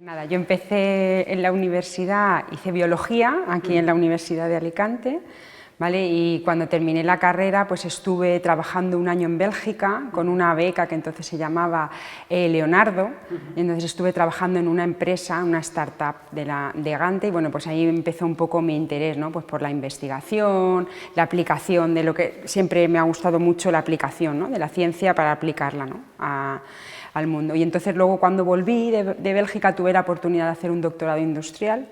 Nada, yo empecé en la universidad, hice biología aquí en la Universidad de Alicante, ¿vale? Y cuando terminé la carrera pues estuve trabajando un año en Bélgica con una beca que entonces se llamaba Leonardo, y entonces estuve trabajando en una empresa, una startup de Gante, y bueno, pues ahí empezó un poco mi interés, ¿no? Pues por la investigación, la aplicación de lo que siempre me ha gustado mucho, la aplicación, ¿no? De la ciencia para aplicarla, ¿no? Al mundo. Y entonces luego cuando volví de Bélgica tuve la oportunidad de hacer un doctorado industrial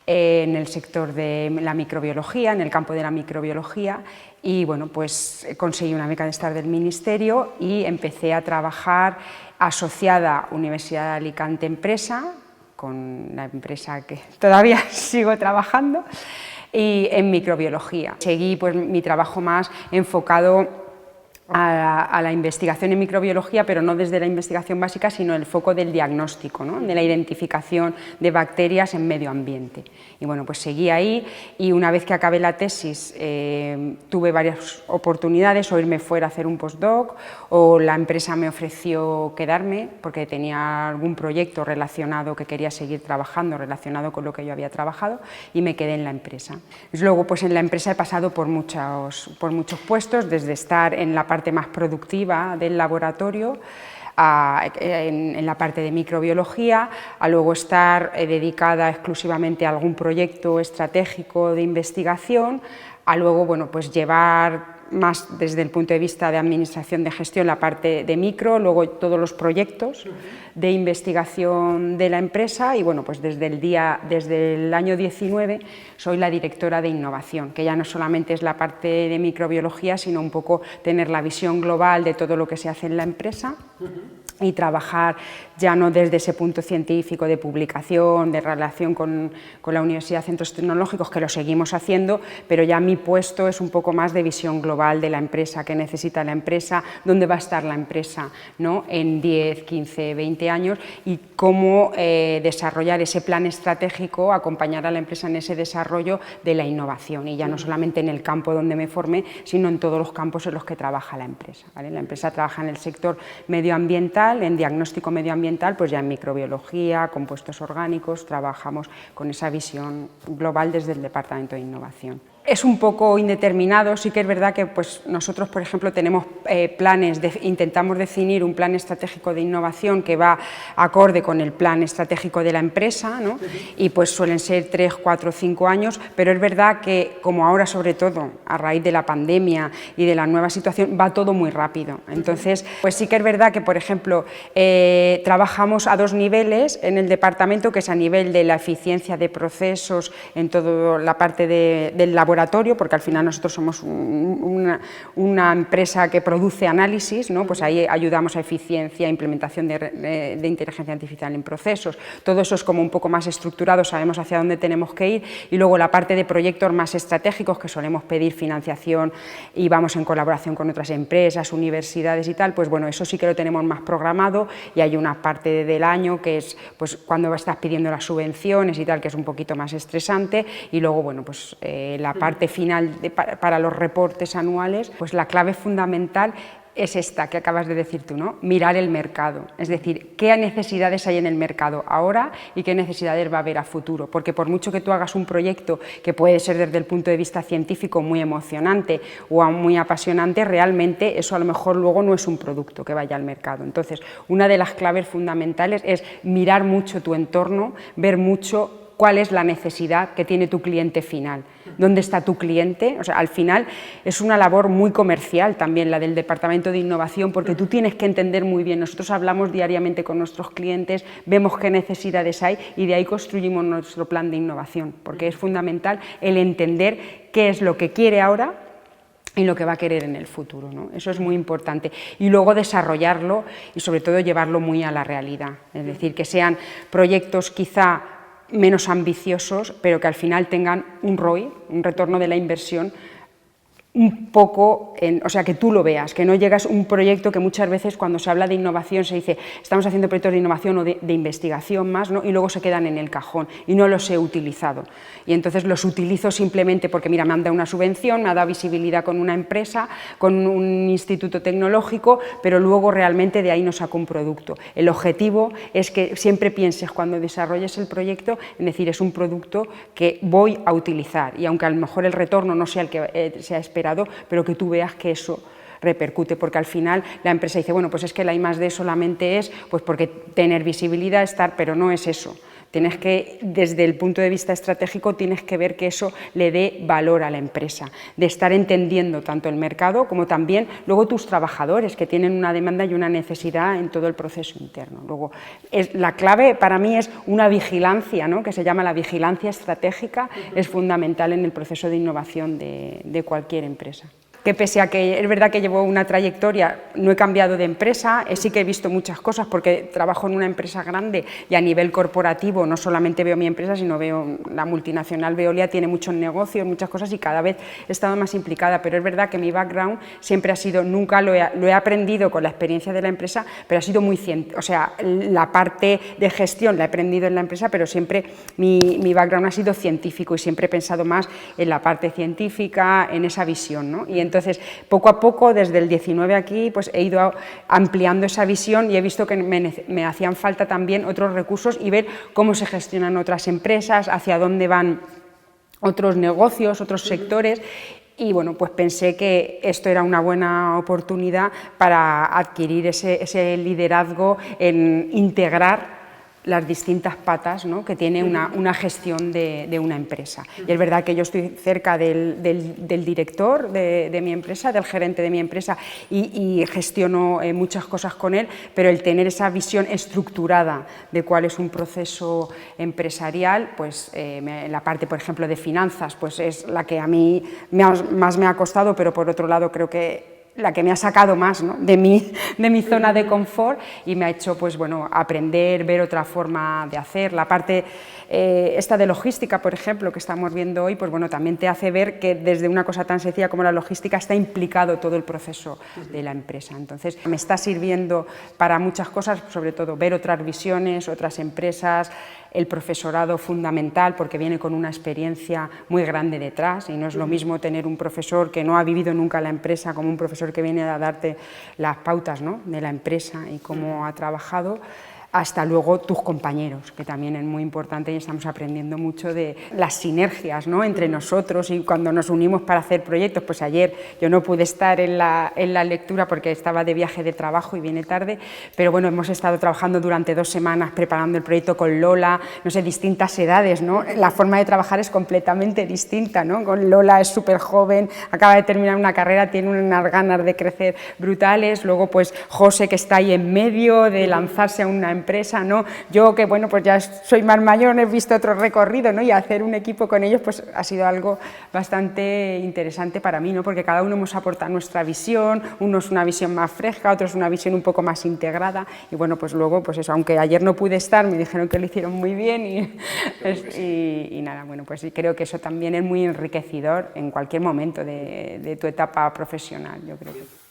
en el sector de la microbiología, en el campo de la microbiología, y bueno, pues conseguí una beca de estar del Ministerio y empecé a trabajar asociada a Universidad de Alicante Empresa, con la empresa que todavía sigo trabajando, y en microbiología. Seguí pues mi trabajo más enfocado a la investigación en microbiología, pero no desde la investigación básica, sino el foco del diagnóstico, ¿no? De la identificación de bacterias en medio ambiente. Y bueno, pues seguí ahí, y una vez que acabé la tesis tuve varias oportunidades, o irme fuera a hacer un postdoc, o la empresa me ofreció quedarme porque tenía algún proyecto relacionado que quería seguir trabajando, relacionado con lo que yo había trabajado, y me quedé en la empresa. Luego pues en la empresa he pasado por muchos puestos, desde estar en la parte más productiva del laboratorio, en la parte de microbiología, a luego estar dedicada exclusivamente a algún proyecto estratégico de investigación, a luego bueno, pues llevar más desde el punto de vista de administración de gestión la parte de micro, luego todos los proyectos de investigación de la empresa, y bueno, pues desde el año 19 soy la directora de innovación, que ya no solamente es la parte de microbiología, sino un poco tener la visión global de todo lo que se hace en la empresa y trabajar ya no desde ese punto científico de publicación, de relación con la universidad, centros tecnológicos, que lo seguimos haciendo, pero ya mi puesto es un poco más de visión global de la empresa, qué necesita la empresa, dónde va a estar la empresa, ¿no? En 10, 15, 20 años, y cómo desarrollar ese plan estratégico, acompañar a la empresa en ese desarrollo de la innovación, y ya no solamente en el campo donde me formé, sino en todos los campos en los que trabaja la empresa, ¿vale? La empresa trabaja en el sector medioambiental, en diagnóstico medioambiental, pues ya en microbiología, compuestos orgánicos, trabajamos con esa visión global desde el Departamento de Innovación. Es un poco indeterminado, sí que es verdad que pues, nosotros, por ejemplo, tenemos planes, intentamos definir un plan estratégico de innovación que va acorde con el plan estratégico de la empresa, ¿no? Y pues suelen ser 3, 4, 5 años, pero es verdad que como ahora, sobre todo a raíz de la pandemia y de la nueva situación, va todo muy rápido. Entonces, pues sí que es verdad que, por ejemplo, trabajamos a 2 niveles en el departamento, que es a nivel de la eficiencia de procesos en toda la parte del laboratorio, porque al final nosotros somos una empresa que produce análisis, ¿no? Pues ahí ayudamos a eficiencia, implementación de inteligencia artificial en procesos, todo eso es como un poco más estructurado, sabemos hacia dónde tenemos que ir, y luego la parte de proyectos más estratégicos, que solemos pedir financiación y vamos en colaboración con otras empresas, universidades y tal, pues bueno, eso sí que lo tenemos más programado, y hay una parte del año que es pues cuando estás pidiendo las subvenciones y tal, que es un poquito más estresante, y luego bueno, pues la parte final para los reportes anuales, pues la clave fundamental es esta que acabas de decir tú, ¿no? Mirar el mercado, es decir, qué necesidades hay en el mercado ahora y qué necesidades va a haber a futuro, porque por mucho que tú hagas un proyecto que puede ser desde el punto de vista científico muy emocionante o muy apasionante, realmente eso a lo mejor luego no es un producto que vaya al mercado. Entonces, una de las claves fundamentales es mirar mucho tu entorno, ver mucho cuál es la necesidad que tiene tu cliente final, dónde está tu cliente. O sea, al final es una labor muy comercial también la del Departamento de Innovación, porque tú tienes que entender muy bien, nosotros hablamos diariamente con nuestros clientes, vemos qué necesidades hay y de ahí construimos nuestro plan de innovación, porque es fundamental el entender qué es lo que quiere ahora y lo que va a querer en el futuro, ¿no? Eso es muy importante, y luego desarrollarlo y sobre todo llevarlo muy a la realidad, es decir, que sean proyectos quizá menos ambiciosos, pero que al final tengan un ROI, un retorno de la inversión un poco, o sea, que tú lo veas, que no llegas a un proyecto que muchas veces cuando se habla de innovación se dice estamos haciendo proyectos de innovación o de investigación más, ¿no? Y luego se quedan en el cajón y no los he utilizado. Y entonces los utilizo simplemente porque, mira, me han dado una subvención, me ha dado visibilidad con una empresa, con un instituto tecnológico, pero luego realmente de ahí no saco un producto. El objetivo es que siempre pienses cuando desarrolles el proyecto en decir es un producto que voy a utilizar y aunque a lo mejor el retorno no sea el que sea esperado, pero que tú veas que eso repercute, porque al final la empresa dice, bueno, pues es que la I+D solamente es pues porque tener visibilidad, estar, pero no es eso. Tienes que, desde el punto de vista estratégico, tienes que ver que eso le dé valor a la empresa, de estar entendiendo tanto el mercado como también luego tus trabajadores, que tienen una demanda y una necesidad en todo el proceso interno. Luego, la clave para mí es una vigilancia, ¿no? Que se llama la vigilancia estratégica, es fundamental en el proceso de innovación de cualquier empresa. Que pese a que es verdad que llevo una trayectoria, no he cambiado de empresa, sí que he visto muchas cosas porque trabajo en una empresa grande y a nivel corporativo no solamente veo mi empresa, sino veo la multinacional Veolia, tiene muchos negocios, muchas cosas y cada vez he estado más implicada, pero es verdad que mi background siempre ha sido, nunca lo he aprendido con la experiencia de la empresa, pero ha sido muy científico, o sea, la parte de gestión la he aprendido en la empresa, pero siempre mi background ha sido científico y siempre he pensado más en la parte científica, en esa visión, ¿no? Y entonces, poco a poco, desde el 19 aquí, pues he ido ampliando esa visión y he visto que me hacían falta también otros recursos y ver cómo se gestionan otras empresas, hacia dónde van otros negocios, otros sectores. Y bueno, pues pensé que esto era una buena oportunidad para adquirir ese liderazgo en integrar las distintas patas, ¿no? Que tiene una gestión de una empresa. Y es verdad que yo estoy cerca del director de mi empresa, del gerente de mi empresa y gestiono muchas cosas con él, pero el tener esa visión estructurada de cuál es un proceso empresarial, pues la parte, por ejemplo, de finanzas, pues es la que a mí más me ha costado, pero por otro lado creo que la que me ha sacado más, ¿no? de mi zona de confort y me ha hecho pues, bueno, aprender, ver otra forma de hacer. La parte esta de logística, por ejemplo, que estamos viendo hoy, pues bueno, también te hace ver que desde una cosa tan sencilla como la logística está implicado todo el proceso de la empresa. Entonces, me está sirviendo para muchas cosas, sobre todo ver otras visiones, otras empresas, el profesorado fundamental porque viene con una experiencia muy grande detrás y no es lo mismo tener un profesor que no ha vivido nunca la empresa como un profesor que viene a darte las pautas, ¿no? de la empresa y cómo ha trabajado, hasta luego tus compañeros, que también es muy importante y estamos aprendiendo mucho de las sinergias, ¿no? entre nosotros y cuando nos unimos para hacer proyectos. Pues ayer yo no pude estar en la lectura porque estaba de viaje de trabajo y viene tarde, pero bueno, hemos estado trabajando durante 2 semanas preparando el proyecto con Lola, no sé, distintas edades, ¿no? La forma de trabajar es completamente distinta, ¿no? Con Lola es súper joven, acaba de terminar una carrera, tiene unas ganas de crecer brutales, luego pues José que está ahí en medio de lanzarse a una empresa, ¿no? Yo que bueno, pues ya soy más mayor, he visto otro recorrido, ¿no? Y hacer un equipo con ellos pues ha sido algo bastante interesante para mí, ¿no? Porque cada uno hemos aportado nuestra visión, unos una visión más fresca, otros una visión un poco más integrada y bueno, pues luego pues eso, aunque ayer no pude estar, me dijeron que lo hicieron muy bien y nada, bueno, pues creo que eso también es muy enriquecedor en cualquier momento de tu etapa profesional, yo creo.